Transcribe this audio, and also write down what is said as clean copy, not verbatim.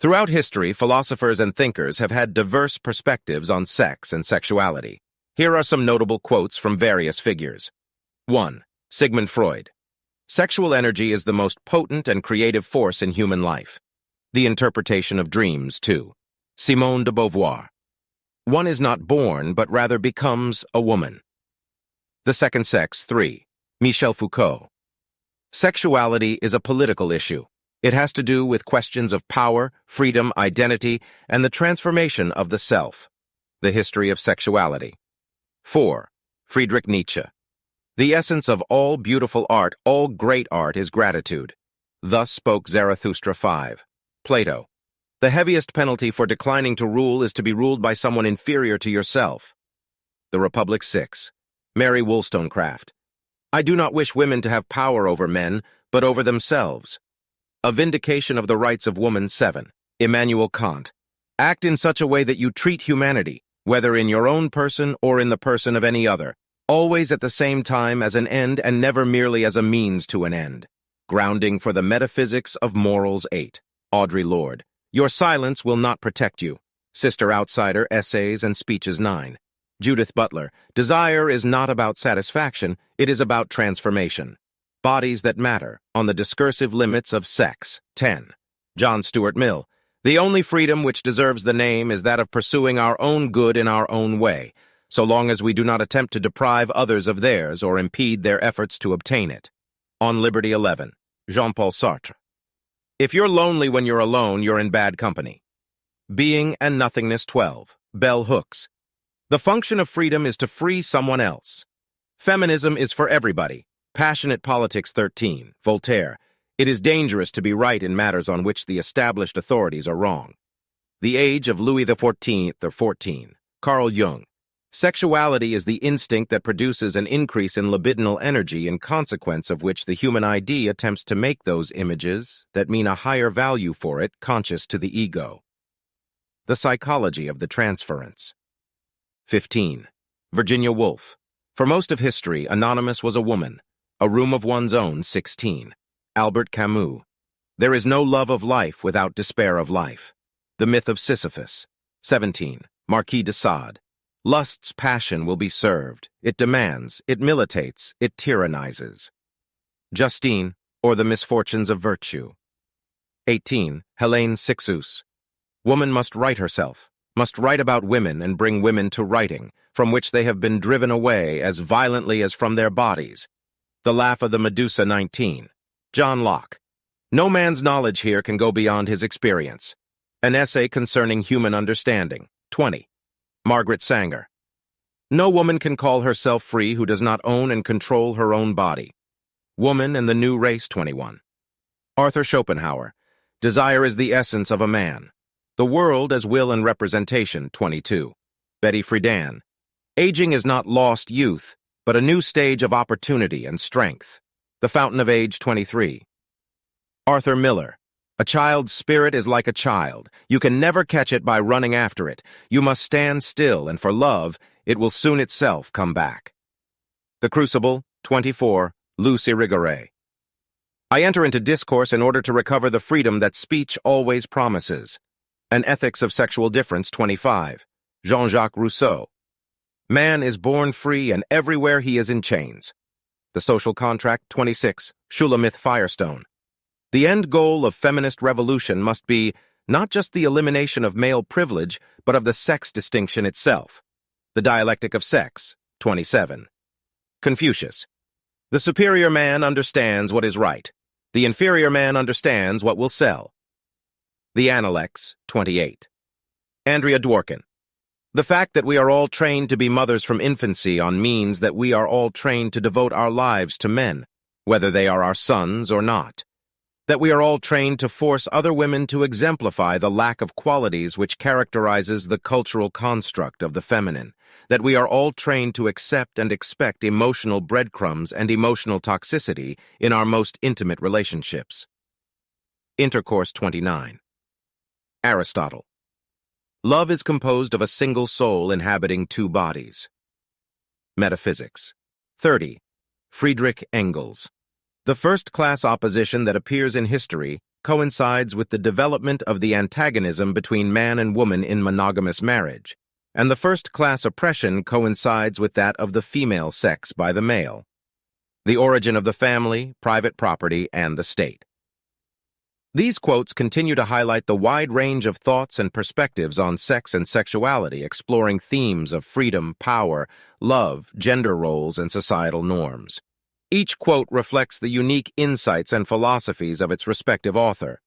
Throughout history, philosophers and thinkers have had diverse perspectives on sex and sexuality. Here are some notable quotes from various figures. 1. Sigmund Freud. Sexual energy is the most potent and creative force in human life. The interpretation of dreams, 2. Simone de Beauvoir. One is not born, but rather becomes a woman. The second sex, 3. Michel Foucault. Sexuality is a political issue. It has to do with questions of power, freedom, identity, and the transformation of the self. The history of sexuality. 4. Friedrich Nietzsche. The essence of all beautiful art, all great art, is gratitude. Thus spoke Zarathustra. 5. Plato. The heaviest penalty for declining to rule is to be ruled by someone inferior to yourself. The Republic. 6. Mary Wollstonecraft. I do not wish women to have power over men, but over themselves. A vindication of the rights of woman. 7. Immanuel Kant. Act in such a way that you treat humanity, whether in your own person or in the person of any other, always at the same time as an end and never merely as a means to an end. Grounding for the Metaphysics of Morals. 8. Audre Lorde. Your silence will not protect you. Sister Outsider, Essays and Speeches. 9. Judith Butler. Desire is not about satisfaction, it is about transformation. Bodies That Matter, On the Discursive Limits of Sex. 10. John Stuart Mill. The only freedom which deserves the name is that of pursuing our own good in our own way, so long as we do not attempt to deprive others of theirs or impede their efforts to obtain it. On Liberty. 11. Jean-Paul Sartre. If you're lonely when you're alone, you're in bad company. Being and Nothingness. 12. Bell Hooks. The function of freedom is to free someone else. Feminism is for everybody. Passionate Politics. 13. Voltaire. It is dangerous to be right in matters on which the established authorities are wrong. The Age of Louis XIV or 14. Carl Jung. Sexuality is the instinct that produces an increase in libidinal energy, in consequence of which the human ID attempts to make those images that mean a higher value for it conscious to the ego. The Psychology of the Transference. 15. Virginia Woolf. For most of history, Anonymous was a woman. A Room of One's Own. 16. Albert Camus. There is no love of life without despair of life. The Myth of Sisyphus. 17. Marquis de Sade. Lust's passion will be served. It demands, it militates, it tyrannizes. Justine, or The Misfortunes of Virtue. 18. Helene Cixous. Woman must right herself, must write about women and bring women to writing, from which they have been driven away as violently as from their bodies. The Laugh of the Medusa. 19. John Locke. No man's knowledge here can go beyond his experience. An Essay Concerning Human Understanding. 20. Margaret Sanger. No woman can call herself free who does not own and control her own body. Woman and the New Race. 21. Arthur Schopenhauer. Desire is the essence of a man. The World as Will and Representation. 22. Betty Friedan. Aging is not lost youth, but a new stage of opportunity and strength. The Fountain of Age. 23. Arthur Miller. A child's spirit is like a child. You can never catch it by running after it. You must stand still, and for love, it will soon itself come back. The Crucible. 24. Luce Irigaray. I enter into discourse in order to recover the freedom that speech always promises. An Ethics of Sexual Difference. 25. Jean-Jacques Rousseau. Man is born free, and everywhere he is in chains. The Social Contract. 26. Shulamith Firestone. The end goal of feminist revolution must be not just the elimination of male privilege, but of the sex distinction itself. The Dialectic of Sex. 27. Confucius. The superior man understands what is right. The inferior man understands what will sell. The Analects. 28. Andrea Dworkin. The fact that we are all trained to be mothers from infancy on means that we are all trained to devote our lives to men, whether they are our sons or not. That we are all trained to force other women to exemplify the lack of qualities which characterizes the cultural construct of the feminine. That we are all trained to accept and expect emotional breadcrumbs and emotional toxicity in our most intimate relationships. Intercourse. 29. Aristotle. Love is composed of a single soul inhabiting two bodies. Metaphysics. 30. Friedrich Engels. The first-class opposition that appears in history coincides with the development of the antagonism between man and woman in monogamous marriage, and the first-class oppression coincides with that of the female sex by the male. The origin of the family, private property, and the state. These quotes continue to highlight the wide range of thoughts and perspectives on sex and sexuality, exploring themes of freedom, power, love, gender roles, and societal norms. Each quote reflects the unique insights and philosophies of its respective author,